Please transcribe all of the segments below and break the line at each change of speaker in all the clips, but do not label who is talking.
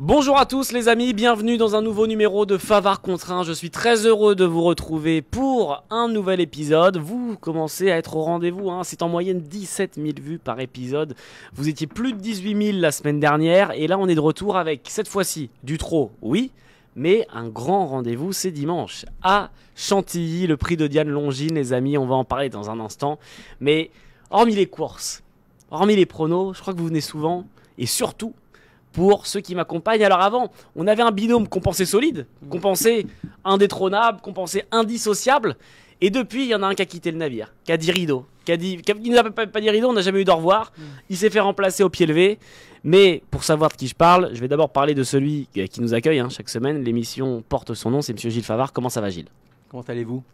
Bonjour à tous les amis, bienvenue dans un nouveau numéro de Favard contre 1. Je suis très heureux de vous retrouver pour un nouvel épisode. Vous commencez à être au rendez-vous, hein. C'est en moyenne 17 000 vues par épisode. Vous étiez plus de 18 000 la semaine dernière et là on est de retour avec cette fois-ci du trot, oui, mais un grand rendez-vous, c'est dimanche à Chantilly, le prix de Diane Longines les amis, on va en parler dans un instant. Mais hormis les courses, hormis les pronos, je crois que vous venez souvent et surtout pour ceux qui m'accompagnent. Alors avant, on avait un binôme qu'on pensait solide, qu'on pensait indétrônable, qu'on pensait indissociable. Et depuis, il y en a un qui a quitté le navire, qui a dit rideau. Il nous a pas dit rideau, on n'a jamais eu d'au revoir. Il s'est fait remplacer au pied levé. Mais pour savoir de qui je parle, je vais d'abord parler de celui qui nous accueille chaque semaine. L'émission porte son nom, c'est Monsieur Gilles Favard. Comment ça va, Gilles?
Comment allez-vous?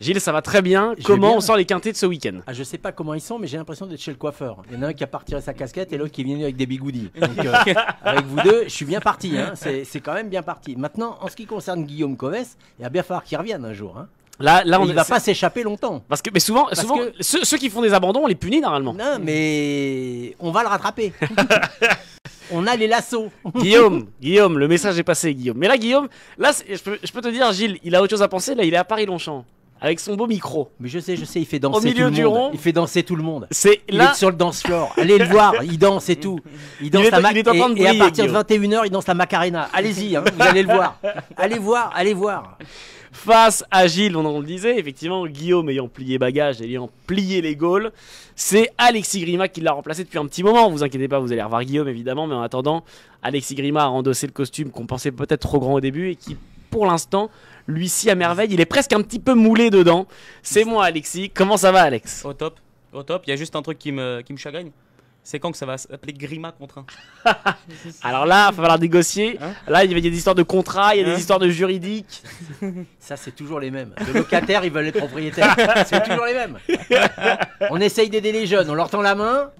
Gilles, ça va très bien. Comment on sent les quintés de ce week-end?
Je sais pas comment ils sont, mais j'ai l'impression d'être chez le coiffeur. Il y en a un qui a pas retiré sa casquette et l'autre qui est venu avec des bigoudis. Donc, avec vous deux, je suis bien parti. C'est quand même bien parti. Maintenant, en ce qui concerne Guillaume Covès, il va bien falloir qu'il revienne un jour.
Là,
il ne va pas s'échapper longtemps.
Mais souvent ceux qui font des abandons, on les punit normalement.
Non, mais on va le rattraper. On a les lassos.
Guillaume, le message est passé, Guillaume. Mais là, Guillaume, je peux te dire, Gilles, il a autre chose à penser. Là, il est à Paris-Longchamp avec son beau micro.
Mais je sais, il fait danser
au milieu
tout le
du
monde.
rond.
Il fait danser tout le monde. Il
là...
est sur le dance floor. Allez le voir, il danse et tout. Il est en train de briller, et à partir de 21h, il danse la Macarena. Allez-y, vous allez le voir. Allez voir.
Face à Gilles, on le disait, effectivement, Guillaume ayant plié bagages, ayant plié les Gaules, c'est Alexis Grima qui l'a remplacé depuis un petit moment. Vous inquiétez pas, vous allez revoir Guillaume évidemment, mais en attendant, Alexis Grima a endossé le costume qu'on pensait peut-être trop grand au début et qui, pour l'instant, lui scie à merveille. Il est presque un petit peu moulé dedans. C'est moi, Alexis. Comment ça va, Alex?
Au top. Il y a juste un truc qui me chagrine. C'est quand que ça va s'appeler Grima contre 1?
Alors là, il va falloir négocier. Là, il y a des histoires de contrats, il y a des histoires de juridiques.
Ça, c'est toujours les mêmes. Les locataires, ils veulent être propriétaires. C'est toujours les mêmes. On essaye d'aider les jeunes, on leur tend la main,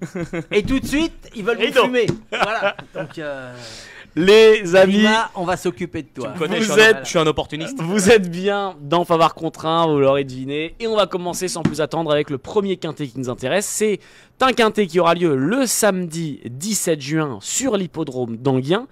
et tout de suite, ils veulent vous fumer. Voilà. Donc,
les amis,
Grima, on va s'occuper de toi.
Tu me connais, je suis un opportuniste.
Vous êtes bien dans Favard contre 1, vous l'aurez deviné. Et on va commencer sans plus attendre avec le premier quintet qui nous intéresse. C'est un quintet qui aura lieu le samedi 17 juin sur l'hippodrome d'Anguien.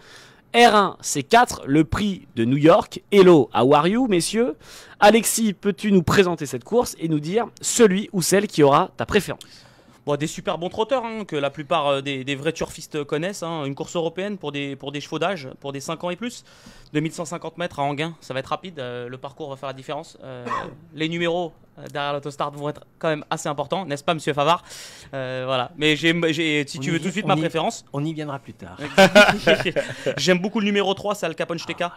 R1, C4, le prix de New York. Hello, how are you, messieurs? Alexis, peux-tu nous présenter cette course et nous dire celui ou celle qui aura ta préférence?
Bon, des super bons trotteurs que la plupart des vrais turfistes connaissent. Une course européenne pour des chevaux d'âge, pour des 5 ans et plus. 2150 mètres à Anguin, ça va être rapide. Le parcours va faire la différence. Les numéros derrière l'autostart vont être quand même assez importants, n'est-ce pas, monsieur Favard? Voilà. Mais si tu veux tout de suite ma préférence.
On y viendra plus tard.
J'aime beaucoup le numéro 3, c'est Al Capone Steka.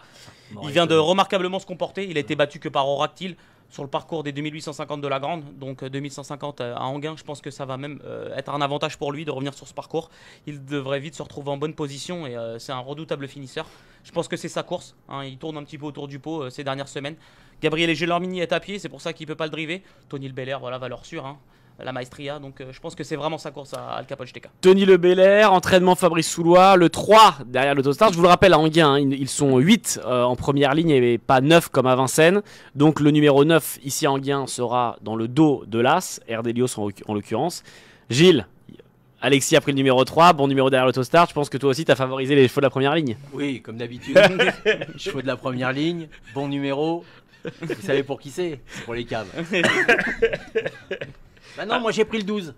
Il vient de remarquablement se comporter. Il a été battu que par Oractile sur le parcours des 2850 de la Grande, donc 2150 à Anguin. Je pense que ça va même être un avantage pour lui de revenir sur ce parcours. Il devrait vite se retrouver en bonne position et c'est un redoutable finisseur. Je pense que c'est sa course. Il tourne un petit peu autour du pot ces dernières semaines. Gabriele Gelormini est à pied, c'est pour ça qu'il ne peut pas le driver. Tony Le Belair, voilà, valeur sûre. La Maestria, donc je pense que c'est vraiment sa course à Al Capone Steka.
Tony Le Belair, entraînement Fabrice Soulois, le 3 derrière l'autostart. Je vous le rappelle à Anguien, ils sont 8 en première ligne et pas 9 comme à Vincennes. Donc le numéro 9 ici à Anguien sera dans le dos de l'As, Erdelios en l'occurrence. Gilles, Alexis a pris le numéro 3, bon numéro derrière l'autostart. Je pense que toi aussi tu as favorisé les chevaux de la première ligne.
Oui, comme d'habitude. Chevaux de la première ligne, bon numéro. Vous savez pour qui c'est? C'est pour les caves. Bah non, moi j'ai pris le 12.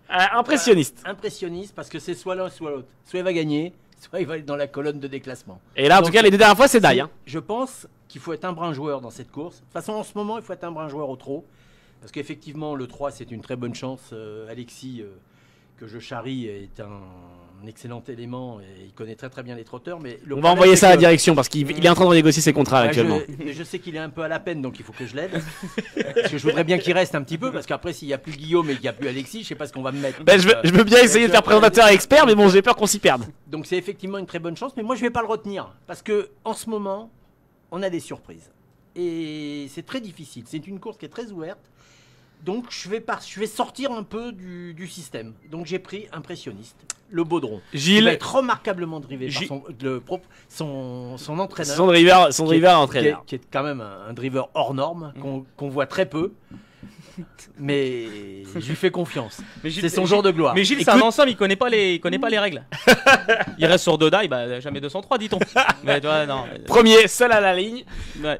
Impressionniste.
Impressionniste parce que c'est soit l'un soit l'autre. Soit il va gagner, soit il va être dans la colonne de déclassement.
Et là, en tout cas, les deux dernières fois, c'est die.
Je pense qu'il faut être un brin joueur dans cette course. De toute façon, en ce moment, il faut être un brin joueur au trot. Parce qu'effectivement, le 3, c'est une très bonne chance. Alexis, que je charrie, est un excellent élément et il connaît très très bien les trotteurs. Mais
on va envoyer ça à la direction parce qu'il est en train de négocier ses contrats actuellement.
Je sais qu'il est un peu à la peine, donc il faut que je l'aide. Parce que je voudrais bien qu'il reste un petit peu, parce qu'après s'il n'y a plus Guillaume et qu'il n'y a plus Alexis, je sais pas ce qu'on va me mettre.
Je veux bien essayer de faire présentateur et expert, mais bon, j'ai peur qu'on s'y perde.
Donc c'est effectivement une très bonne chance, mais moi je vais pas le retenir, parce que en ce moment, on a des surprises. Et c'est très difficile, c'est une course qui est très ouverte. Donc je vais sortir un peu du système. Donc j'ai pris Impressionniste, le Baudron.
Gilles
il va être remarquablement drivé par son entraîneur.
Son driver entraîneur.
Qui est quand même un driver hors norme, qu'on voit très peu. mais je lui fais confiance.
Mais Gilles,
C'est son jour de gloire.
Mais Gilles, c'est un ensemble, il connaît pas les règles. Il reste sur 2 die, bah jamais 203, dit-on. Mais tu vois, non.
Premier, seul à la ligne.
Ouais.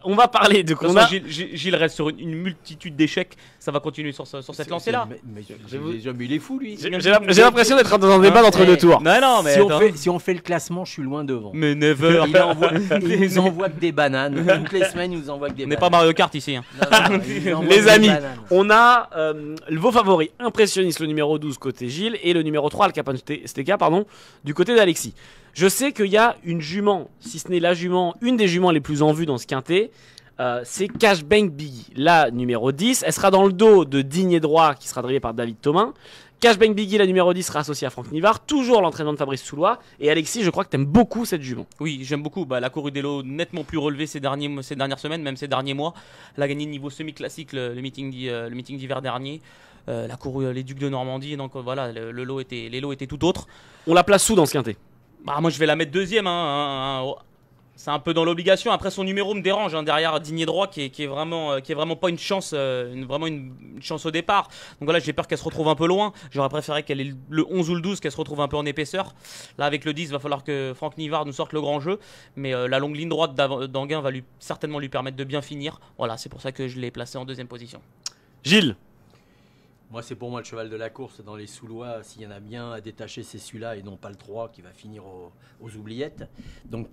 On va parler de
De toute façon, Gilles reste sur une multitude d'échecs. Ça va continuer sur cette lancée-là.
Mais il est fou, lui.
J'ai l'impression d'être dans un débat d'entre deux tours.
Non, mais
si on fait le classement, je suis loin devant.
Mais never.
Il nous envoie que des bananes. Toutes les semaines, il nous envoie que des
On
bananes.
n'est pas Mario Kart ici. Hein.
Non, il nous envoie
Les
que des
amis,
bananes.
on a vos favoris impressionnistes, le numéro 12 côté Gilles et le numéro 3, le Capone Steka, pardon, du côté d'Alexis. Je sais qu'il y a une jument, si ce n'est la jument, une des juments les plus en vue dans ce quintet. C'est Cashbank Biggie, la numéro 10. Elle sera dans le dos de Digne et Droit, qui sera drivé par David Thomin. Cashbank Biggie, la numéro 10, sera associée à Franck Nivard. Toujours l'entraînement de Fabrice Soulois. Et Alexis, je crois que tu aimes beaucoup cette jument.
Oui, j'aime beaucoup. Elle a couru des lots nettement plus relevés ces dernières semaines, même ces derniers mois. Elle a gagné le niveau semi-classique le meeting d'hiver dernier. Elle a couru les Ducs de Normandie. Donc voilà, les lots étaient tout autres.
On la place sous dans ce quintet.
Bah, moi, je vais la mettre deuxième. C'est un peu dans l'obligation. Après, son numéro me dérange derrière Digne et Droit, qui est vraiment pas une chance, une chance au départ. Donc voilà, j'ai peur qu'elle se retrouve un peu loin. J'aurais préféré qu'elle ait le 11 ou le 12, qu'elle se retrouve un peu en épaisseur. Là, avec le 10, il va falloir que Franck Nivard nous sorte le grand jeu. Mais la longue ligne droite d'Anguin va certainement lui permettre de bien finir. Voilà, c'est pour ça que je l'ai placé en deuxième position.
Gilles.
Moi, c'est pour moi le cheval de la course. Dans les Soulois, s'il y en a bien à détacher, c'est celui-là et non pas le 3 qui va finir aux oubliettes. Donc,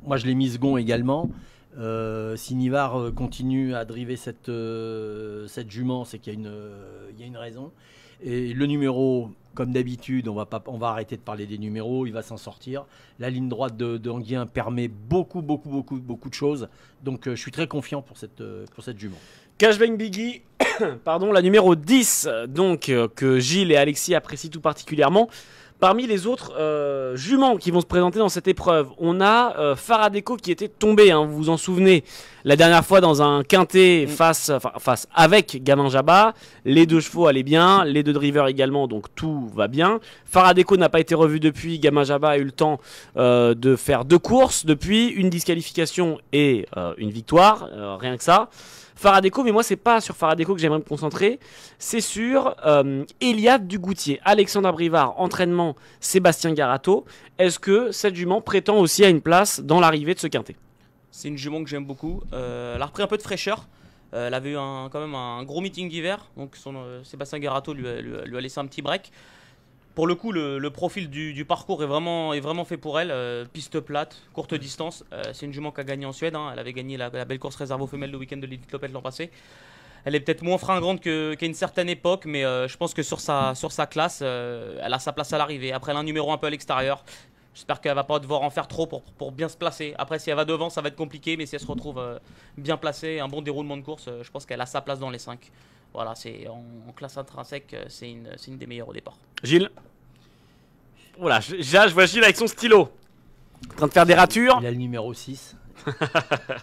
moi, je l'ai mis second également. Si Nivard continue à driver cette jument, c'est qu'il y a une raison. Et le numéro, comme d'habitude, on va arrêter de parler des numéros, il va s'en sortir. La ligne droite d'Anguien permet beaucoup de choses. Donc, je suis très confiant pour cette jument.
Cashbank Biggie, pardon, la numéro 10, donc que Gilles et Alexis apprécient tout particulièrement. Parmi les autres juments qui vont se présenter dans cette épreuve, on a Faradeco qui était tombé, hein, vous vous en souvenez, la dernière fois dans un quintet face avec Gamin Jabba. Les 2 chevaux allaient bien, les 2 drivers également, donc tout va bien. Faradeco n'a pas été revu depuis, Gamin Jabba a eu le temps de faire 2 courses depuis, une disqualification et une victoire, rien que ça. Faradeco, mais moi c'est pas sur Faradeco que j'aimerais me concentrer, c'est sur Eliade Dugoutier, Alexandre Brivard, entraînement Sébastien Garato. Est-ce que cette jument prétend aussi à une place dans l'arrivée de ce quintet?
C'est une jument que j'aime beaucoup. Elle a repris un peu de fraîcheur. Elle avait eu quand même un gros meeting d'hiver, donc Sébastien Garato lui a laissé un petit break. Pour le coup, le profil du parcours est vraiment fait pour elle. Piste plate, courte distance. C'est une jument qui a gagné en Suède. Hein. Elle avait gagné la belle course réserve aux femelles le week-end de l'Elite Lopette l'an passé. Elle est peut-être moins fringante qu'à une certaine époque, mais je pense que sur sa classe, elle a sa place à l'arrivée. Après, elle a un numéro un peu à l'extérieur. J'espère qu'elle va pas devoir en faire trop pour bien se placer. Après, si elle va devant, ça va être compliqué, mais si elle se retrouve bien placée, un bon déroulement de course, je pense qu'elle a sa place dans les 5. Voilà, c'est en classe intrinsèque, c'est une des meilleures au départ.
Gilles. Voilà, je vois Gilles avec son stylo, en train de faire des ratures.
Il a le numéro 6.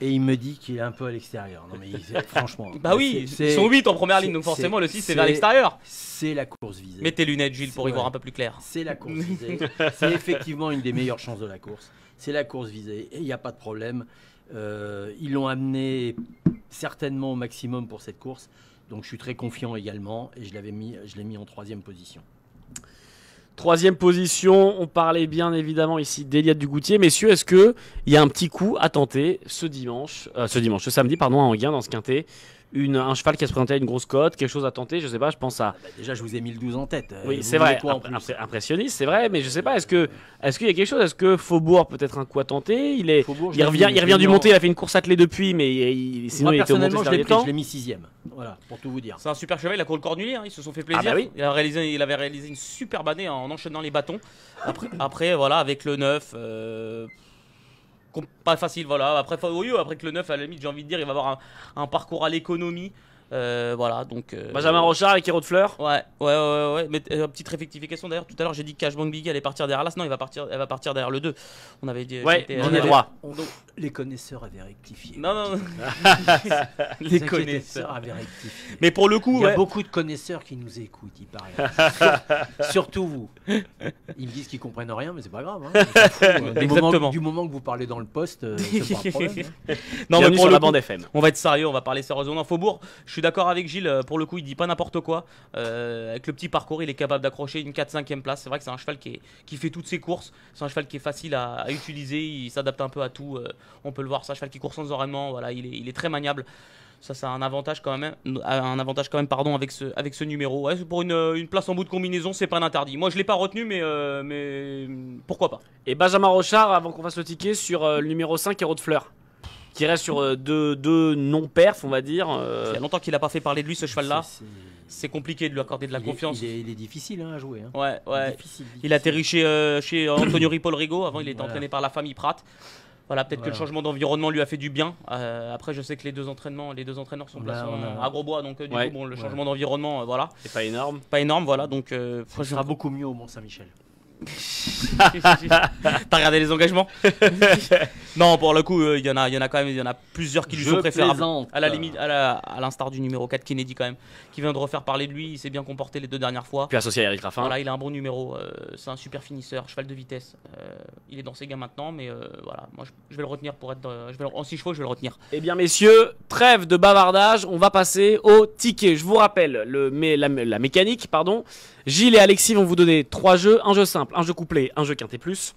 Et il me dit qu'il est un peu à l'extérieur. Non mais franchement.
Bah oui, ils sont 8 en première ligne, donc forcément le 6 c'est vers l'extérieur.
C'est la course visée.
Mets tes lunettes, Gilles, pour y voir un peu plus clair.
C'est la course visée. C'est effectivement une des meilleures chances de la course. C'est la course visée et il n'y a pas de problème. Ils l'ont amené certainement au maximum pour cette course. Donc je suis très confiant également et je l'ai mis en 3e position.
3e position, on parlait bien évidemment ici d'Eliade Dugoutier. Messieurs, est-ce qu'il y a un petit coup à tenter ce samedi, à Anguin dans ce quintet? Un cheval qui a se présenté à une grosse cote, quelque chose à tenter, je sais pas, je pense à...
déjà, je vous ai mis le 12 en tête.
Oui, c'est vrai, impressionniste, c'est vrai, mais je sais pas, est-ce qu'il y a quelque chose? Est-ce que Faubourg peut-être un coup à tenter? Il revient du monté, il a fait une course attelée depuis, mais sinon
moi,
il était au monté
personnellement,
ces derniers temps.
je l'ai mis 6e, voilà, pour tout vous dire.
C'est un super cheval, il a couru le Cornulier, hein, ils se sont fait plaisir.
Ah bah oui.
Il avait réalisé une superbe année en enchaînant les bâtons. Après voilà, avec le 9... pas facile, voilà. Après que le 9, à la limite, j'ai envie de dire, il va avoir un parcours à l'économie. Voilà, donc.
Benjamin Rochard avec Héros de Fleurs.
Ouais. Mais petite rectification d'ailleurs, tout à l'heure j'ai dit que Cashbank Biggie allait partir derrière l'As. Non, elle va partir derrière le 2. On avait dit.
Ouais, on est droit.
Les connaisseurs avaient rectifié.
Non.
Les connaisseurs avaient rectifié.
Mais pour le coup,
il y a beaucoup de connaisseurs qui nous écoutent, il paraît. Surtout vous. Ils me disent qu'ils comprennent rien, mais c'est pas grave. Hein.
Exactement.
Du moment que vous parlez dans le poste, c'est pas un problème. Hein.
Non, mais pour
sur
la
bande FM.
On va être sérieux, on va parler sérieusement. Faubourg, je suis d'accord avec Gilles, pour le coup il dit pas n'importe quoi. Avec le petit parcours il est capable d'accrocher une 4-5e place. C'est vrai que c'est un cheval qui fait toutes ses courses. C'est un cheval qui est facile à utiliser, il s'adapte un peu à tout. On peut le voir, c'est un cheval qui court sans enraînement, voilà, il est très maniable. Ça c'est un avantage quand même, pardon, avec ce numéro. Ouais, pour une place en bout de combinaison, c'est pas un interdit. Moi je l'ai pas retenu mais pourquoi pas.
Et Benjamin Rochard, avant qu'on fasse le ticket, sur le numéro 5, Héros de Fleurs, qui reste sur deux non-perfs, on va dire.
Il y a longtemps qu'il a pas fait parler de lui ce cheval-là. C'est compliqué de lui accorder de la confiance.
Il est difficile à jouer. Hein.
Ouais.
Difficile.
Il atterrit chez Antonio Ripoll Rigo. Avant, il était entraîné par la famille Pratt. Voilà, peut-être que le changement d'environnement lui a fait du bien. Après, je sais que les deux entraîneurs sont placés à Grosbois, donc du coup, bon, le changement d'environnement, voilà.
C'est pas énorme.
Pas énorme, voilà. Donc,
ça sera beaucoup mieux au Mont-Saint-Michel.
T'as regardé les engagements? Non, pour le coup, il y en a plusieurs qui lui sont préférables. À la limite, à l'instar du numéro 4 Kennedy quand même, qui vient de refaire parler de lui. Il s'est bien comporté les 2 dernières fois.
Puis associé à Eric Raffin.
Voilà, il a un bon numéro. C'est un super finisseur, cheval de vitesse. Il est dans ses gains maintenant, mais voilà, moi je vais le retenir pour être. En 6 chevaux, je vais le retenir.
Eh bien, messieurs, trêve de bavardage. On va passer au ticket. Je vous rappelle la mécanique, pardon. Gilles et Alexis vont vous donner 3 jeux, un jeu simple, un jeu couplet, un jeu quintet plus.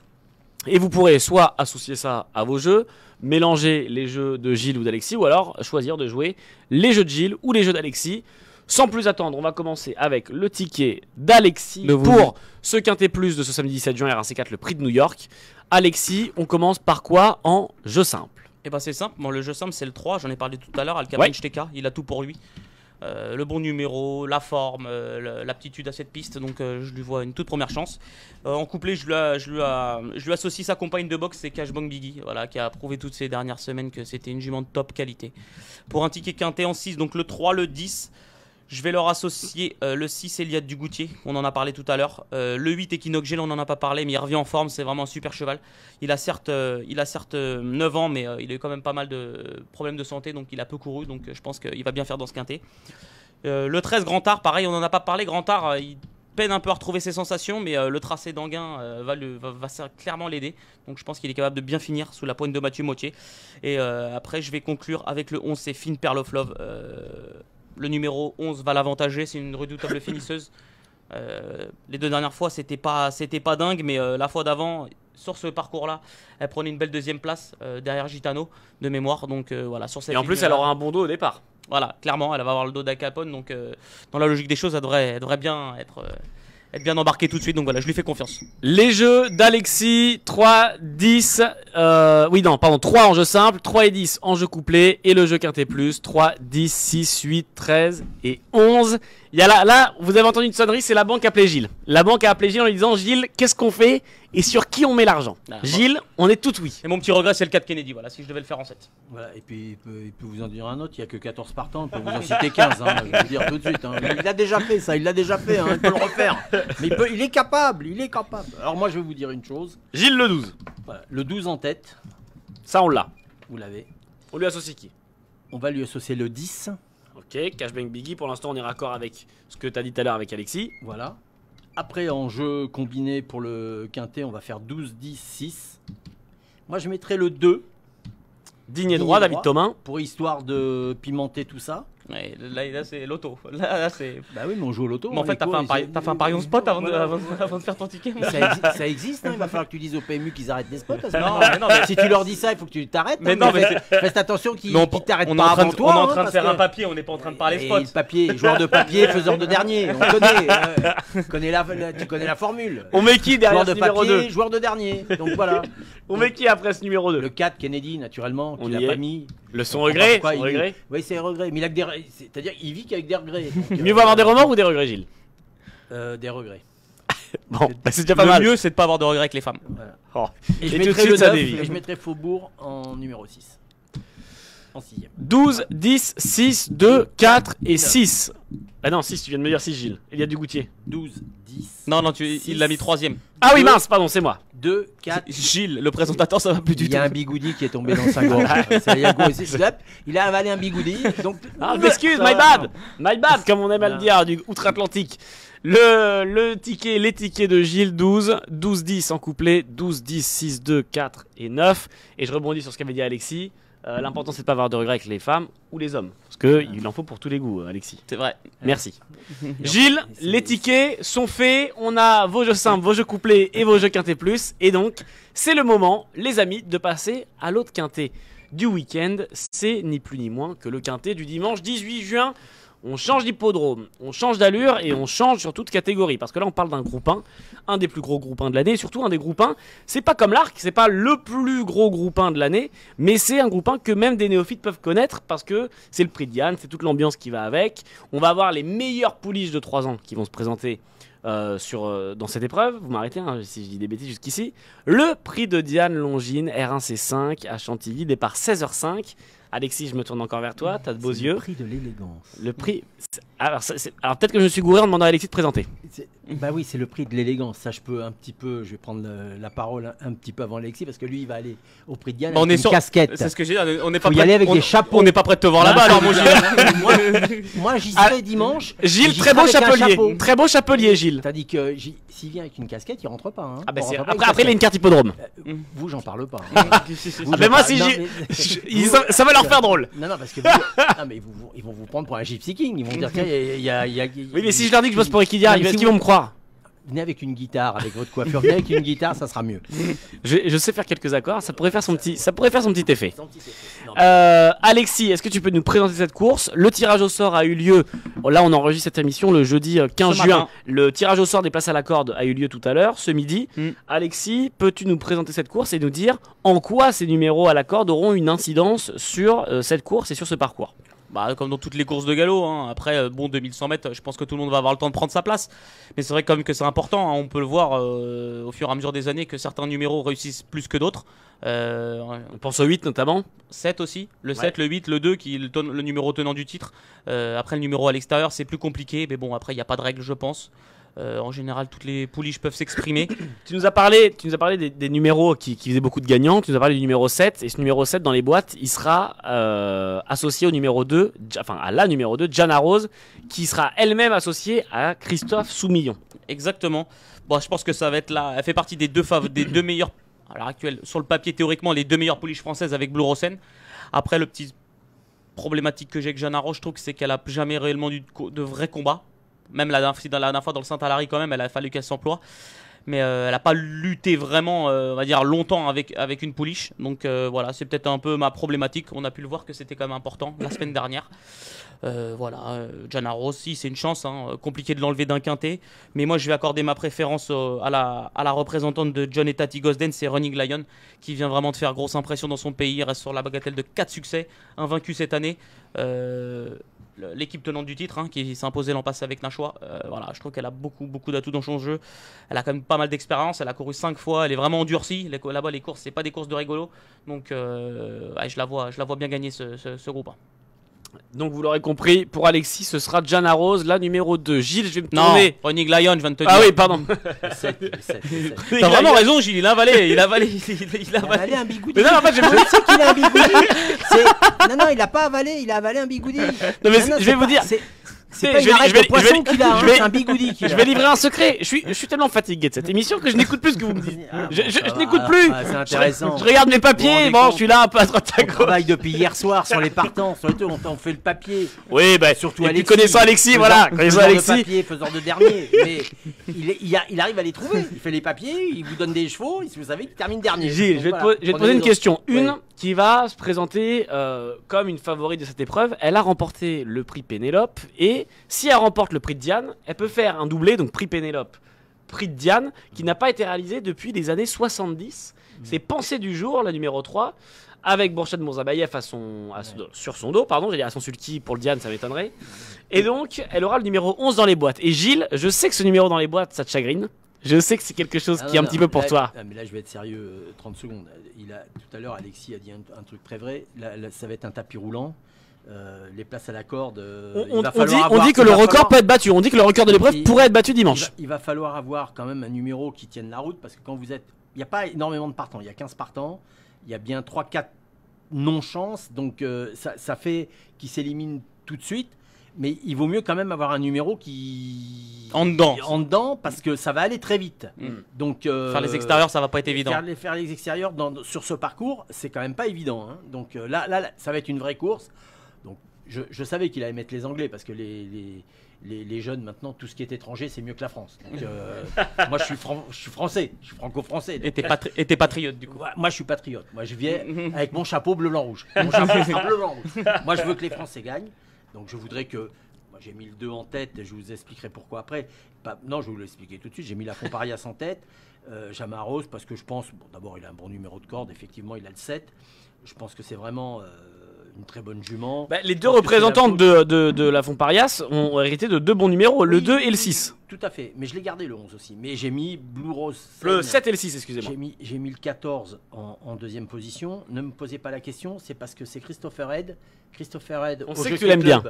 Et vous pourrez soit associer ça à vos jeux, mélanger les jeux de Gilles ou d'Alexis, ou alors choisir de jouer les jeux de Gilles ou les jeux d'Alexis. Sans plus attendre, on va commencer avec le ticket d'Alexis pour ce quintet plus de ce samedi 17 juin RAC4, le prix de New York. Alexis, on commence par quoi en jeu simple?
Eh ben c'est simple, bon, le jeu simple c'est le 3, j'en ai parlé tout à l'heure, Al Capone Steka, il a tout pour lui. Le bon numéro, la forme, l'aptitude à cette piste, donc je lui vois une toute première chance. En couplet, je lui associe sa compagne de boxe, c'est Cashbang Biggie, voilà, qui a prouvé toutes ces dernières semaines que c'était une jument de top qualité. Pour un ticket quintet en 6, donc le 3, le 10, je vais leur associer le 6 Eliade Dugoutier, on en a parlé tout à l'heure. Le 8 Equinox Gel, on n'en a pas parlé, mais il revient en forme, c'est vraiment un super cheval. Il a certes 9 ans, mais il a eu quand même pas mal de problèmes de santé, donc il a peu couru, donc je pense qu'il va bien faire dans ce quintet. Le 13 Grand Art, pareil, on n'en a pas parlé. Grand Art, il peine un peu à retrouver ses sensations, mais le tracé d'Anguin va clairement l'aider. Donc je pense qu'il est capable de bien finir sous la poigne de Mathieu Mottier. Et après, je vais conclure avec le 11, c'est Fine Pearl of Love. Le numéro 11 va l'avantager, c'est une redoutable finisseuse. Les 2 dernières fois, c'était pas dingue, mais la fois d'avant, sur ce parcours-là, elle prenait une belle 2e place derrière Gitano de mémoire. Donc voilà, sur cette
Et en plus, elle aura un bon dos au départ.
Voilà, clairement, elle va avoir le dos d'Al Capone, donc dans la logique des choses, elle devrait bien être bien embarquée tout de suite, donc voilà, je lui fais confiance.
Les jeux d'Alexis, 3, 10, 3 en jeu simple, 3 et 10 en jeu couplet, et le jeu quintet plus, 3, 10, 6, 8, 13 et 11. Il y a là, vous avez entendu une sonnerie, c'est la banque qui a appelé Gilles. La banque a appelé Gilles en lui disant, Gilles, qu'est-ce qu'on fait et sur qui on met l'argent? Gilles, on est tout oui.
Et mon petit regret, c'est le 4 Kennedy, voilà, si je devais le faire en 7.
Voilà, et puis il peut vous en dire un autre, il n'y a que 14 partants, il peut vous en citer 15, hein, je vais vous dire tout de suite. Hein. Il l'a déjà fait ça, il peut le refaire. Mais il est capable. Alors moi je vais vous dire une chose.
Gilles le 12.
Voilà, le 12 en tête.
Ça on l'a.
Vous l'avez.
On lui associe qui?
On va lui associer le 10.
Ok, Cashbang Biggie, pour l'instant on est raccord avec ce que tu as dit tout à l'heure avec Alexis.
Voilà. Après en jeu combiné pour le quintet, on va faire 12, 10, 6. Moi je mettrai le 2.
Digne et droit, David Thomain.
Pour histoire de pimenter tout ça.
Ouais, là c'est l'auto. Là c'est.
Bah oui, mais on joue au loto.
Mais en fait, t'as fait un pari en spot avant de faire ton ticket.
Ça existe, hein, il va falloir que tu dises au PMU qu'ils arrêtent les spots.
Non,
mais si tu leur dis ça, il faut que tu t'arrêtes.
Mais non, mais
faites attention qu'ils t'arrêtent pas avant toi.
On est en train de faire un papier, on n'est pas en train de parler spots.
Le papier, joueur de papier, faiseur de dernier. On connaît. Tu connais la formule.
On met qui derrière ce numéro 2?
Joueur de dernier. Donc voilà.
On met qui après ce numéro 2?
Le 4, Kennedy, naturellement, qui l'a pas mis.
Le son regret.
Oui, c'est regret. Mais il a que des. C'est-à-dire qu'il vit qu'avec des regrets.
Mieux vaut avoir des remords ou des regrets, Gilles?
Des regrets.
Bon, bah c'est déjà pas mal.
Le mieux, c'est de pas avoir de regrets avec les femmes.
Voilà.
Oh.
Et je mettrai le 9 et je mettrai Faubourg en numéro 6. En 6ème.
12, 10, 6, 2, 4 et 6. Ah non, 6, tu viens de me dire 6, Gilles. Il y a du Goutier.
12, 10.
Non, il l'a mis 3ème.
Ah oui, mince, pardon, c'est moi.
2, 4.
Gilles, le présentateur, ça va plus du tout.
Il y a un bigoudi qui est tombé dans sa gorge. Il a avalé un bigoudi. Donc...
Ah, excuse, my bad. My bad, comme on aime à le dire, du outre-Atlantique. Les tickets de Gilles, 12, 12, 10 en couplet, 12, 10, 6, 2, 4 et 9. Et je rebondis sur ce qu'avait dit Alexis. L'important, c'est de pas avoir de regrets avec les femmes ou les hommes. Parce qu'il en faut pour tous les goûts, Alexis.
C'est vrai.
Merci. Gilles, les tickets sont faits. On a vos jeux simples, vos jeux couplés et vos jeux quintés plus. Et donc, c'est le moment, les amis, de passer à l'autre quinté du week-end. C'est ni plus ni moins que le quinté du dimanche 18 juin. On change d'hippodrome, on change d'allure et on change sur toute catégorie. Parce que là, on parle d'un groupe 1, un des plus gros groupes 1 de l'année. Et surtout, un des groupes 1, c'est pas comme l'Arc, c'est pas le plus gros groupe 1 de l'année. Mais c'est un groupe 1 que même des néophytes peuvent connaître. Parce que c'est le prix de Diane, c'est toute l'ambiance qui va avec. On va avoir les meilleurs pouliches de 3 ans qui vont se présenter dans cette épreuve. Vous m'arrêtez si je dis des bêtises jusqu'ici. Le prix de Diane Longines, R1C5 à Chantilly, départ 16h05. Alexis, je me tourne encore vers toi, t'as de beaux yeux.
Le prix de l'élégance.
Le prix. Alors peut-être que je me suis gouré en demandant à Alexis de présenter.
Bah oui, c'est le prix de l'élégance. Ça, je peux un petit peu. Je vais prendre la parole un petit peu avant Alexis parce que lui, il va aller au prix de Diane
Bah,
avec une casquette.
C'est ce que j'ai dit. On n'est pas
Faut y aller avec
on-
des chapeaux.
On n'est pas prêt de te voir là-bas. Alors, mon Gilles.
Moi, j'y serai dimanche.
Gilles,
J'y
très
serai
beau
avec un chapeau.
chapelier. Très beau chapelier, Gilles.
T'as dit que s'il vient avec une casquette, il rentre pas. Hein.
Ah bah
On rentre pas avec
après, il a une carte hippodrome.
Vous, j'en parle pas. Hein. Vous,
Ah, mais
j'en
moi,
parle-
si
non,
j'ai-
mais-
ça va leur faire drôle.
Non, parce que ils vont vous prendre pour un Gypsy King. Ils vont dire qu'il y a.
Oui, mais si je leur dis que je bosse pour Equidia,
Non, mais
est-ce
si
qu'ils vont me croire?
Venez avec une guitare, avec votre coiffure. Venez avec une guitare, ça sera mieux.
Je sais faire quelques accords, ça pourrait faire son petit effet.
Non,
Alexis, est-ce que tu peux nous présenter cette course? Le tirage au sort a eu lieu, là on enregistre cette émission le jeudi 15
Ce
juin.
matin.
Le tirage au sort des places à la corde a eu lieu tout à l'heure, ce midi.
Mm.
Alexis, peux-tu nous présenter cette course et nous dire en quoi ces numéros à la corde auront une incidence sur cette course et sur ce parcours?
Bah, comme dans toutes les courses de galop, hein. Après, 2100 mètres, je pense que tout le monde va avoir le temps de prendre sa place. Mais c'est vrai quand même que c'est important, hein. On peut le voir au fur et à mesure des années que certains numéros réussissent plus que d'autres.
On pense au 8 notamment.
7 aussi, le 7, le 8, le 2 qui est le numéro tenant du titre. Après, le numéro à l'extérieur, c'est plus compliqué. Mais bon, après, il n'y a pas de règle, je pense. En général, toutes les pouliches peuvent s'exprimer.
Tu nous as parlé des numéros qui faisaient beaucoup de gagnants. Tu nous as parlé du numéro 7. Et ce numéro 7 dans les boîtes, il sera associé au numéro 2, enfin à la numéro 2, Jana Rose, qui sera elle-même associée à Christophe Soumillon.
Exactement. Bon, je pense que ça va être là. Elle fait partie des deux meilleurs, à l'heure actuelle, sur le papier, théoriquement, les deux meilleures pouliches françaises avec Blue Rosen. Après, le petit problématique que j'ai avec Jana Rose, je trouve que c'est qu'elle a jamais réellement eu de vrai combat. Même la dernière fois dans le Saint-Alary, quand même, elle a fallu qu'elle s'emploie. Mais elle n'a pas lutté vraiment, on va dire, longtemps avec une pouliche. Donc voilà, c'est peut-être un peu ma problématique. On a pu le voir que c'était quand même important la semaine dernière. Jana Rose, si, c'est une chance. Hein, compliqué de l'enlever d'un quintet. Mais moi, je vais accorder ma préférence à la représentante de John et Tati Gosden, c'est Running Lion, qui vient vraiment de faire grosse impression dans son pays. Il reste sur la bagatelle de 4 succès, invaincu cette année. L'équipe tenante du titre, hein, qui s'est imposée l'an passé avec Nashua. Voilà, je trouve qu'elle a beaucoup d'atouts dans son jeu. Elle a quand même pas mal d'expérience. Elle a couru 5 fois. Elle est vraiment endurcie. Là-bas, les courses, c'est pas des courses de rigolo. Donc, ouais, je la vois bien gagner ce groupe. Hein.
Donc vous l'aurez compris, pour Alexis, ce sera Jana Rose, la numéro 2. Gilles, je vais me
Non,
tourner.
Running Lion, je viens de te dire.
Ah oui, pardon.
le 7.
T'as vraiment raison, Gilles. Il a avalé. Il a avalé.
Il a avalé un bigoudi.
Mais non, en fait,
Je sais qu'il a un bigoudi. Non, il a pas avalé, il a avalé un bigoudi.
Non, mais je vais vous dire.
C'est pas une arête de poisson qu'il a, c'est un bigoudi qu'il a.
Je vais livrer un secret. Je suis tellement fatigué de cette émission que je n'écoute plus ce que vous me dites. Je n'écoute plus.
C'est intéressant.
Je regarde mes papiers. Bon, je suis là un peu à droite à
On
gauche.
travaille depuis hier soir sur les partants, sur le tout, on fait le papier.
Oui, bah
Surtout
et puis
Alexis.
connaissant Alexis, voilà. Connaissant
Faiseur de
Alexis.
papier, faiseur de dernier. Mais il arrive à les trouver. Il fait les papiers, il vous donne des chevaux, vous savez qu'il termine dernier.
Gilles,
Donc
je vais
voilà,
te poser
prenez
une
les
question.
autres.
Une
Ouais.
qui va se présenter comme une favorite de cette épreuve. Elle a remporté le prix Pénélope. Et si elle remporte le prix de Diane, elle peut faire un doublé, donc prix Pénélope, prix de Diane, qui n'a pas été réalisé depuis les années 70. C'est Pensée du jour, la numéro 3, avec Bourchette Mourzabayev sur son dos, pardon, j'allais dire à son sulky pour le Diane, ça m'étonnerait. Et donc, elle aura le numéro 11 dans les boîtes. Et Gilles, je sais que ce numéro dans les boîtes, ça te chagrine. Je sais que c'est quelque chose qui est un petit peu pour
là,
toi.
Mais là, je vais être sérieux 30 secondes. Tout à l'heure, Alexis a dit un truc très vrai. Là, ça va être un tapis roulant. Les places à la corde.
On dit que le record peut être battu. On dit que le record de l'épreuve pourrait être battu dimanche.
Il va falloir avoir quand même un numéro qui tienne la route parce que quand vous êtes. Il n'y a pas énormément de partants. Il y a 15 partants. Il y a bien 3-4 non-chances. Donc ça fait qu'ils s'éliminent tout de suite. Mais il vaut mieux quand même avoir un numéro qui...
En dedans.
En dedans, parce que ça va aller très vite. Donc,
Faire les extérieurs, ça va pas être évident.
Faire les extérieurs sur ce parcours, c'est quand même pas évident. Hein. Donc là, ça va être une vraie course. Donc je savais qu'il allait mettre les Anglais, parce que les jeunes, maintenant, tout ce qui est étranger, c'est mieux que la France. Donc, moi, je suis français, je suis franco-français.
Et t'es patriote, du coup.
Moi, je suis patriote. Moi, je viens avec mon chapeau bleu-blanc-rouge. Mon chapeau sera bleu-blanc-rouge. Moi, je veux que les Français gagnent. Donc, je voudrais que... Moi, j'ai mis le 2 en tête, je vous expliquerai pourquoi après. Non, je vais vous l'expliquer tout de suite. J'ai mis la Fontparias en tête, Jamaros, parce que je pense... Bon, d'abord, il a un bon numéro de corde, effectivement, il a le 7. Je pense que c'est vraiment... une très bonne jument.
Les deux représentants de la Fontparias ont hérité de 2 bons numéros, le 2 et le 6.
Tout à fait, mais je l'ai gardé le 11 aussi. Mais j'ai mis Blue Rose.
Le 7 et le 6, excusez-moi.
J'ai mis le 14 en deuxième position. Ne me posez pas la question, c'est parce que c'est Christopher Head. Christopher Head,
on sait que tu l'aimes bien.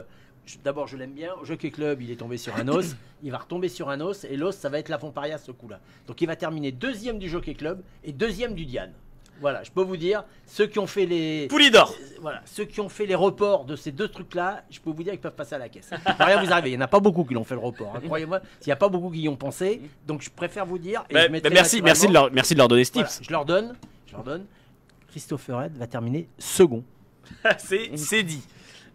D'abord, je l'aime bien. Au Jockey Club, il est tombé sur un os. Il va retomber sur un os. Et l'os, ça va être la Fontparias ce coup-là. Donc, il va terminer deuxième du Jockey Club et deuxième du Diane. Voilà, je peux vous dire, ceux qui ont fait les...
Poulidor.
Voilà, ceux qui ont fait les reports de ces deux trucs-là, je peux vous dire qu'ils peuvent passer à la caisse. Il va rien vous arriver, il n'y en a pas beaucoup qui l'ont fait le report. Hein, croyez-moi, il n'y a pas beaucoup qui y ont pensé. Donc, je préfère vous dire... Et
merci de leur donner ce tips.
Voilà, je leur donne. Christopher Head va terminer second.
C'est dit.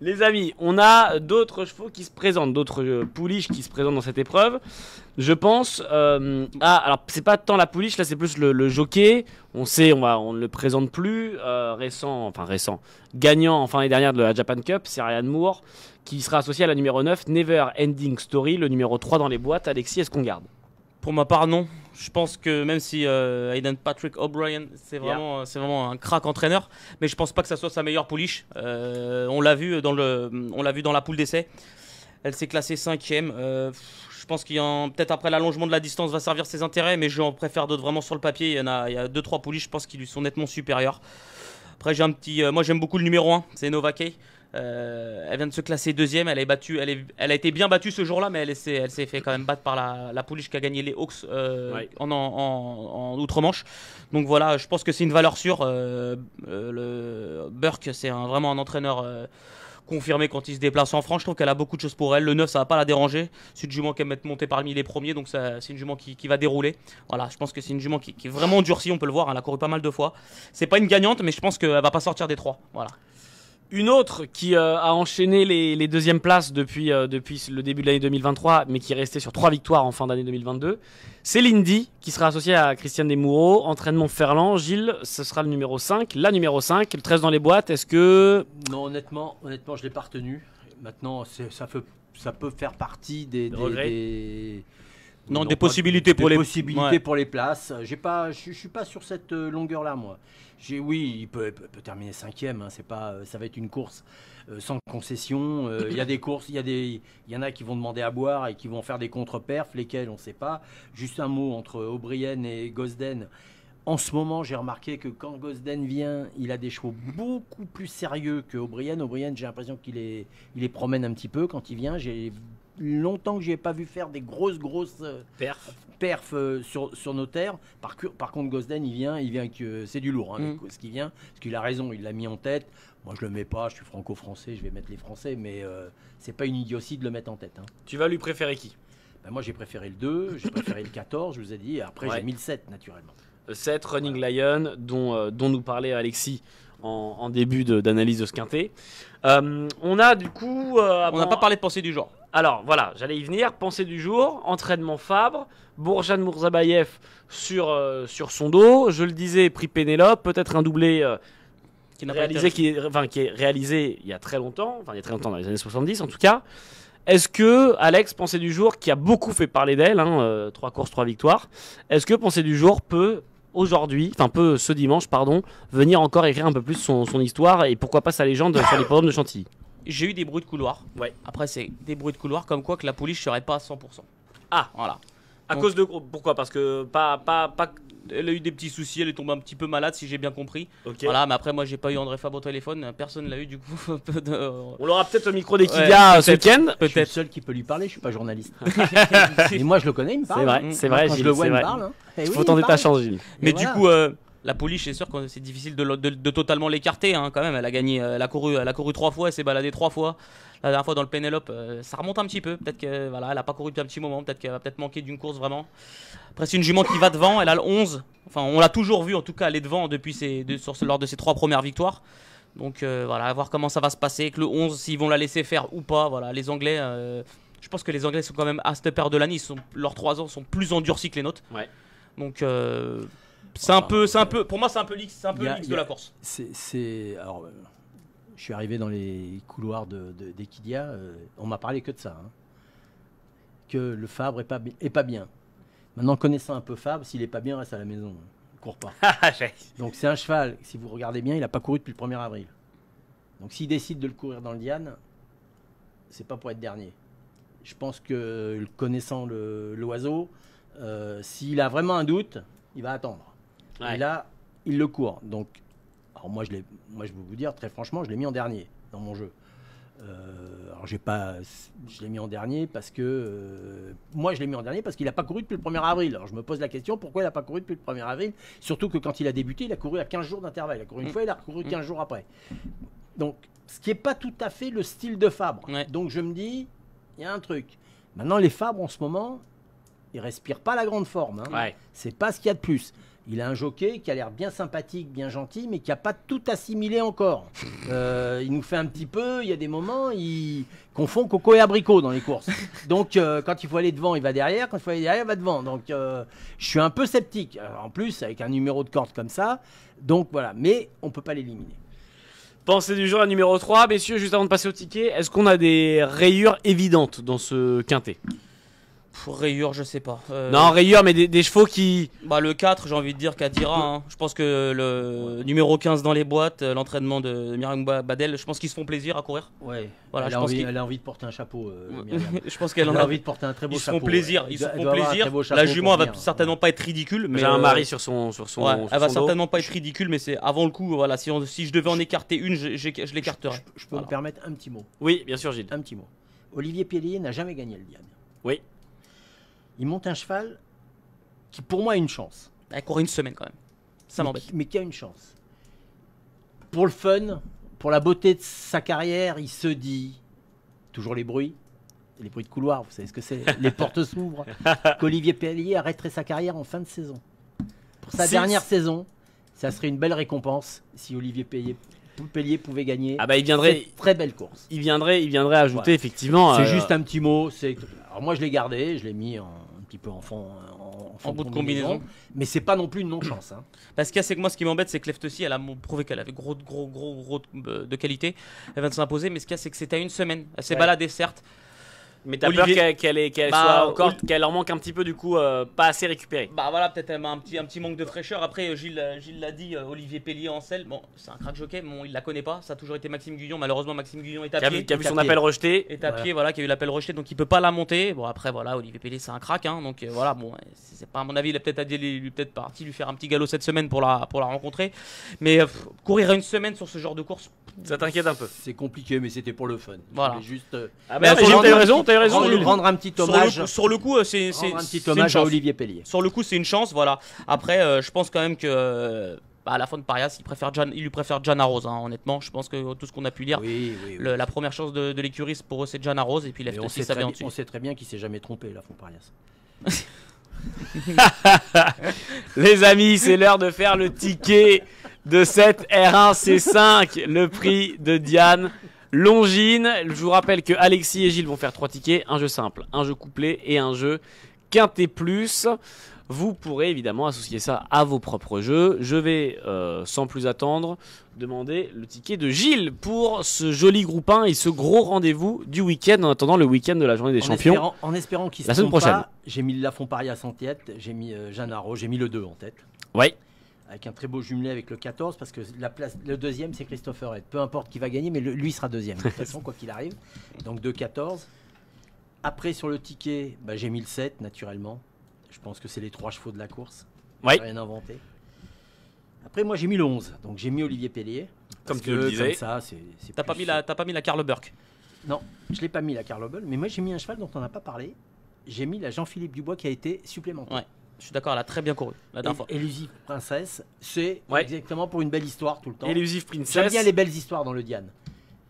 Les amis, on a d'autres chevaux qui se présentent, d'autres pouliches qui se présentent dans cette épreuve. Je pense alors c'est pas tant la pouliche, là c'est plus le jockey. On sait, on ne le présente plus. Récent, gagnant en fin d'année dernière de la Japan Cup, c'est Ryan Moore qui sera associé à la numéro 9, Never Ending Story, le numéro 3 dans les boîtes. Alexis, est-ce qu'on garde?
Pour ma part, non. Je pense que même si Aidan Patrick O'Brien, c'est vraiment un crack entraîneur, mais je pense pas que ça soit sa meilleure pouliche. On l'a vu dans la poule d'essai. Elle s'est classée 5e. Je pense qu'il y a peut-être après l'allongement de la distance va servir ses intérêts, mais j'en préfère d'autres vraiment sur le papier. Il y a 2-3 pouliches, je pense, qui lui sont nettement supérieures. Après, moi j'aime beaucoup le numéro 1, c'est Nova Kay. Elle vient de se classer 2e, elle a été bien battue ce jour-là, mais elle s'est fait quand même battre par la pouliche qui a gagné les Hawks en outre-Manche. Donc voilà, je pense que c'est une valeur sûre. Le Burke, c'est vraiment un entraîneur confirmé quand il se déplace en France. Je trouve qu'elle a beaucoup de choses pour elle. Le 9, ça va pas la déranger. C'est une jument qui va être montée parmi les premiers, donc c'est une jument qui va dérouler. Voilà, je pense que c'est une jument qui est vraiment durcie, on peut le voir, elle a couru pas mal de fois. C'est pas une gagnante, mais je pense qu'elle va pas sortir des 3. Voilà.
Une autre qui a enchaîné les deuxièmes places depuis le début de l'année 2023, mais qui est restée sur 3 victoires en fin d'année 2022, c'est Lindy, qui sera associée à Christiane Desmoureaux. Entraînement Ferland. Gilles, ce sera le numéro 5, la numéro 5, le 13 dans les boîtes. Est-ce que...
Non, honnêtement, je ne l'ai pas retenu. Maintenant, ça peut faire partie des
possibilités pour
les places. Je suis pas sur cette longueur-là, moi. Oui, il peut terminer 5e. Hein, ça va être une course sans concession. Il y a des courses, il y en a qui vont demander à boire et qui vont faire des contre-perfs, lesquels on ne sait pas. Juste un mot entre O'Brien et Gosden. En ce moment, j'ai remarqué que quand Gosden vient, il a des chevaux beaucoup plus sérieux que O'Brien. O'Brien, j'ai l'impression qu'il les promène un petit peu quand il vient. J'ai longtemps que je n'ai pas vu faire des grosses perfs sur nos terres. Par contre, Gosden, il vient avec, c'est du lourd, hein, ce qui vient. Parce qu'il a raison, il l'a mis en tête. Moi, je le mets pas, je suis franco-français, je vais mettre les Français, mais c'est pas une idiotie de le mettre en tête. Hein.
Tu vas lui préférer qui?
Moi, j'ai préféré le 2, j'ai préféré le 14, je vous ai dit, et après, j'ai mis le 7, naturellement.
Le 7, Running Lion, dont nous parlait Alexis en début d'analyse de ce quintet. On a du coup...
on n'a pas parlé de pensée du jour.
Alors voilà, j'allais y venir. Pensée du jour, entraînement Fabre, Bourjan Mourzabayev sur son dos. Je le disais, prix Pénélope, peut-être un doublé qui est réalisé il y a très longtemps, dans les années 70 en tout cas. Est-ce que, Alex, pensée du jour, qui a beaucoup fait parler d'elle, 3 courses, 3 victoires, est-ce que pensée du jour peut ce dimanche, venir encore écrire un peu plus son histoire et pourquoi pas sa légende sur l'hippodrome de Chantilly?
J'ai eu des bruits de couloir.
Ouais.
Après, c'est des bruits de couloir comme quoi que la pouliche serait pas à 100%.
Ah,
voilà.
Cause de pourquoi? Parce que pas.
Elle a eu des petits soucis, elle est tombée un petit peu malade si j'ai bien compris.
Okay.
Voilà, mais après moi j'ai pas eu André Fabre au téléphone, personne l'a eu du coup.
On l'aura peut-être au micro d'Equidia ce week-end.
Je suis le seul qui peut lui parler, je suis pas journaliste. Et moi je le connais, il me parle.
C'est vrai, Gilles,
je le vois,
il
me
me
parle.
Il faut tenter ta chance, Gilles.
Mais du coup, La pouliche, c'est sûr que c'est difficile de totalement l'écarter hein, quand même. Elle a gagné, elle a couru 3 fois, elle s'est baladée 3 fois. La dernière fois dans le Pénélope, ça remonte un petit peu. Peut-être qu'elle voilà, a pas couru depuis un petit moment. Peut-être qu'elle va peut-être manquer d'une course vraiment. Après, c'est une jument qui va devant. Elle a le 11. Enfin, on l'a toujours vu en tout cas aller devant depuis lors de ses 3 premières victoires. Donc voilà, à voir comment ça va se passer. Avec le 11, s'ils vont la laisser faire ou pas. Voilà, les Anglais, je pense que les Anglais sont quand même à cette paire de l'année. Leurs 3 ans sont plus endurcis que les nôtres. Ouais. Donc c'est un peu, pour moi, c'est un peu l'X de la course.
Alors, je suis arrivé dans les couloirs d'Equidia, on m'a parlé que de ça. Hein. Que le Fabre est pas bien. Maintenant, connaissant un peu Fabre, s'il est pas bien, reste à la maison. Il court pas. Donc c'est un cheval, si vous regardez bien, il n'a pas couru depuis le 1er avril. Donc s'il décide de le courir dans le Diane, c'est pas pour être dernier. Je pense que connaissant l'oiseau, s'il a vraiment un doute, il va attendre. Ouais. Et là, il le court. Donc, alors moi, je vais vous dire très franchement, je l'ai mis en dernier dans mon jeu. Alors je l'ai mis en dernier parce que moi je l'ai mis en dernier parce qu'il n'a pas couru depuis le 1er avril. Alors je me pose la question pourquoi il n'a pas couru depuis le 1er avril, surtout que quand il a débuté, il a couru à 15 jours d'intervalle. Il a couru une fois, il a couru 15 jours après. Donc, ce qui n'est pas tout à fait le style de Fabre. Ouais. Donc je me dis, il y a un truc. Maintenant, les Fabres en ce moment, ils respirent pas la grande forme. Hein. Ouais. C'est pas ce qu'il y a de plus. Il a un jockey qui a l'air bien sympathique, bien gentil, mais qui n'a pas tout assimilé encore. Il nous fait un petit peu, il y a des moments, il confond coco et abricot dans les courses. Donc, quand il faut aller devant, il va derrière. Quand il faut aller derrière, il va devant. Donc, je suis un peu sceptique. Alors, en plus, avec un numéro de corde comme ça. Donc, voilà. Mais on ne peut pas l'éliminer.
Pensée du jour à numéro 3. Messieurs, juste avant de passer au ticket, est-ce qu'on a des rayures évidentes dans ce quintet ?
Rayures, je sais pas.
Non, rayures, mais des chevaux qui...
Bah, le 4, j'ai envie de dire Kadira. Hein. Je pense que le numéro 15 dans les boîtes, l'entraînement de Myriam Badel, je pense qu'ils se font plaisir à courir.
Ouais. Voilà, elle a envie de porter un chapeau.
Je pense qu'elle a envie de porter un très beau chapeau. Ils se font plaisir. Ils se font plaisir. La jument va certainement pas être ridicule.
J'ai un mari sur son
elle va certainement pas être ridicule, mais c'est avant le coup. Voilà, si je devais en écarter une, je l'écarterais.
Je peux me permettre un petit mot.
Oui, bien sûr, Gilles.
Un petit mot. Olivier Pellier n'a jamais gagné le Diane.
Oui.
Il monte un cheval qui, pour moi, a une chance.
Elle court une semaine quand même. Ça m'embête.
Mais qui a une chance. Pour le fun, pour la beauté de sa carrière, il se dit, toujours les bruits de couloir, vous savez ce que c'est, les portes s'ouvrent, qu'Olivier Pellier arrêterait sa carrière en fin de saison. Pour sa dernière saison, ça serait une belle récompense si Olivier Pellier pouvait gagner.
Ah bah il viendrait,
cette très belle course.
Il viendrait ajouter effectivement.
C'est juste un petit mot. Alors moi je l'ai gardé, je l'ai mis un petit peu en fond
en bout de combinaison.
Mais c'est pas non plus une non-chance. Hein.
Parce qu'il y a, c'est que moi ce qui m'embête, c'est que Leftecy, elle a prouvé qu'elle avait gros de qualité. Elle va de s'imposer, mais ce qu'il y a, c'est que c'était à une semaine. Elle s'est baladée certes.
Mais t'as peur qu'elle en manque un petit peu du coup, pas assez récupérée.
Bah voilà, peut-être elle a un petit manque de fraîcheur. Après, Gilles l'a dit, Olivier Pellier en selle, bon, c'est un crack jockey, bon, il la connaît pas. Ça a toujours été Maxime Guyon. Malheureusement, Maxime Guyon est à pied.
Qui a vu son appel rejeté.
Est à pied, voilà, qui a eu l'appel rejeté, donc il peut pas la monter. Bon après, voilà, Olivier Pellier, c'est un crack, hein, donc voilà, bon, c'est pas à mon avis, il a peut-être parti lui faire un petit galop cette semaine pour la rencontrer. Mais courir une semaine sur ce genre de course,
ça t'inquiète un peu.
C'est compliqué, mais c'était pour le fun.
Voilà.
Juste.
T'as eu raison.
Rendre un petit hommage.
Sur le coup, c'est
un petit hommage à Olivier Pellier.
Sur le coup, c'est une chance, voilà. Après, je pense quand même que à la fin de Parias, il lui préfère Gianna Rose. Hein, honnêtement, je pense que tout ce qu'on a pu lire, la première chance de l'écurie pour eux, c'est Gianna Rose, et puis Leftecy, ça vient dessus.
On sait très bien qu'il s'est jamais trompé, la Parias.
Les amis, c'est l'heure de faire le ticket de cette R1C5, le prix de Diane Longines. Je vous rappelle que Alexis et Gilles vont faire 3 tickets, un jeu simple, un jeu couplé et un jeu quintet plus. Vous pourrez évidemment associer ça à vos propres jeux. Je vais, sans plus attendre, demander le ticket de Gilles pour ce joli groupe 1 et ce gros rendez-vous du week-end, en attendant le week-end de la journée des champions.
En espérant qu'il se
trompe
pas, j'ai mis Lafont Parias en tête, j'ai mis Jeanne Arro, j'ai mis le 2 en tête.
Oui.
Avec un très beau jumelé avec le 14, parce que le deuxième, c'est Christopher Head. Peu importe qui va gagner, mais lui sera deuxième, de toute façon, quoi qu'il arrive. Donc 2-14. Après, sur le ticket, j'ai mis le 7, naturellement. Je pense que c'est les 3 chevaux de la course.
Oui.
J'ai rien inventé. Après, moi, j'ai mis le 11. Donc, j'ai mis Olivier Pellier.
Comme tu le disais.
Comme ça,
t'as pas mis la Karl Burke.
Non, je ne l'ai pas mis la Karl Bull. Mais moi, j'ai mis un cheval dont on n'a pas parlé. J'ai mis la Jean-Philippe Dubois qui a été supplémentaire.
Ouais. Je suis d'accord, elle a très bien couru la dernière fois.
Elusive Princesse, c'est
Ouais.
exactement pour une belle histoire tout le temps.
Elusive
J'aime
Princess.
bien les belles histoires dans le Diane.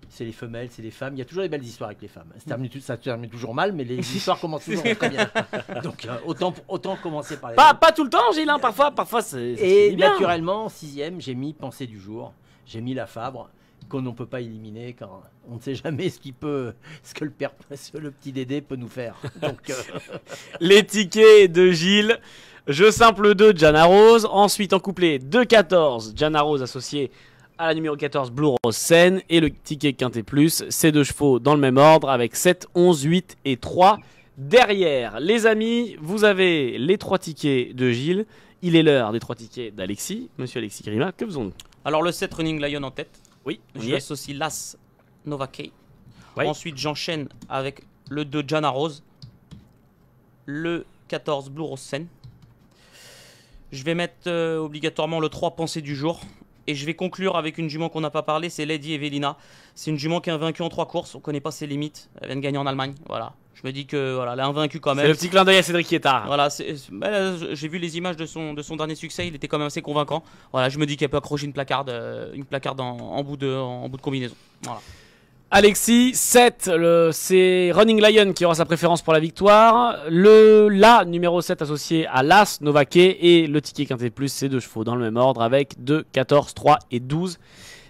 C'est les femelles, c'est les femmes. Il y a toujours des belles histoires avec les femmes. Ça se termine toujours mal, mais les histoires commencent toujours très bien. Donc autant commencer par les
Pas,
femmes.
pas tout le temps, Gilles, hein, parfois c'est. ça
Et
finit bien.
naturellement, en 6ème, j'ai mis Pensée du jour. J'ai mis la Fabre, qu'on ne peut pas éliminer, car on ne sait jamais ce que le petit Dédé peut nous faire. Donc,
Les tickets de Gilles. Jeu simple 2, Jana Rose. Ensuite, en couplet 2-14, Jana Rose associé à la numéro 14, Blue Rose Seine. Et le ticket quintet plus, ces deux chevaux dans le même ordre avec 7, 11, 8 et 3. Derrière, les amis, vous avez les 3 tickets de Gilles. Il est l'heure des 3 tickets d'Alexis. Monsieur Alexis Grima, que faisons-nous?
Alors le 7 Running Lion en tête.
Oui, on y
Je
est.
associe l'As Nova Kay.
Oui.
Ensuite, j'enchaîne avec le 2 Jana Rose. Le 14 Blue Rose Seine. Je vais mettre obligatoirement le 3 Pensée du jour. Et je vais conclure avec une jument qu'on n'a pas parlé, c'est Lady Evelina. C'est une jument qui est invaincue en 3 courses. On connaît pas ses limites. Elle vient de gagner en Allemagne. Voilà. Je me dis que voilà, elle est invaincue quand
C'est
même.
le petit clin d'œil à Cédric Guettard.
Voilà, j'ai vu les images de son dernier succès, il était quand même assez convaincant. Voilà, je me dis qu'elle peut accrocher une placarde en bout de combinaison. Voilà.
Alexis, 7, c'est Running Lion qui aura sa préférence pour la victoire. La numéro 7 associé à l'As, Novaquet, et le ticket quintet plus, c'est 2 chevaux dans le même ordre avec 2, 14, 3 et 12.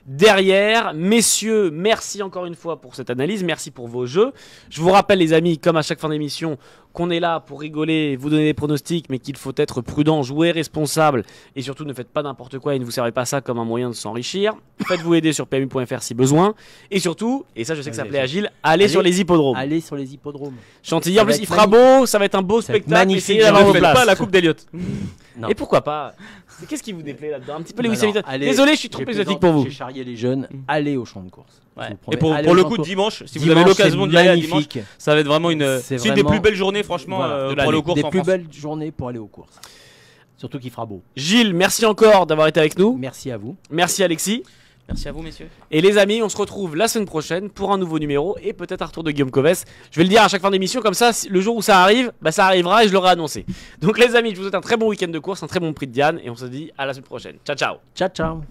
Derrière, messieurs, merci encore une fois pour cette analyse, merci pour vos jeux. Je vous rappelle les amis, comme à chaque fin d'émission, qu'on est là pour rigoler, vous donner des pronostics, mais qu'il faut être prudent, jouer responsable, et surtout ne faites pas n'importe quoi et ne vous servez pas ça comme un moyen de s'enrichir. Faites-vous aider sur PMU.fr si besoin, et surtout, et ça je sais que ça plaît à Gilles, allez sur les hippodromes.
allez sur les hippodromes.
Chantilly,
Ça
en
va
plus
être
il fera beau, ça va être un beau
Ça va être
spectacle,
magnifique,
essayez
je
d'avoir
ne
vos
fais
places.
pas la coupe d'Eliott.
Non.
Et pourquoi pas? Qu'est-ce qui vous déplaît là-dedans? Un petit peu les
Non,
Lewis Hamilton.
allez,
Désolé, je suis trop
j'ai
exotique
plaisant-
pour vous.
J'ai charrié les jeunes, allez au champ de course.
Ouais.
Je vous
Et
promets, allez
pour
au
le
champ
coup,
de course.
dimanche, si vous
Dimanche,
avez l'occasion
c'est
d'y aller à dimanche,
magnifique.
ça va être vraiment une
C'est
des plus
vraiment-
belles journées, franchement,
Voilà,
de
pour
l'année.
le course
Des
en
plus
France.
belles journées pour aller aux courses. Surtout qu'il fera beau.
Gilles, merci encore d'avoir été avec nous.
Merci à vous.
Merci Alexis.
Merci à vous, messieurs.
Et les amis, on se retrouve la semaine prochaine pour un nouveau numéro et peut-être un retour de Guillaume Coves. Je vais le dire à chaque fin d'émission, comme ça, le jour où ça arrive, bah ça arrivera et je l'aurai annoncé. Donc les amis, je vous souhaite un très bon week-end de course, un très bon prix de Diane et on se dit à la semaine prochaine. Ciao ciao.
Ciao, ciao.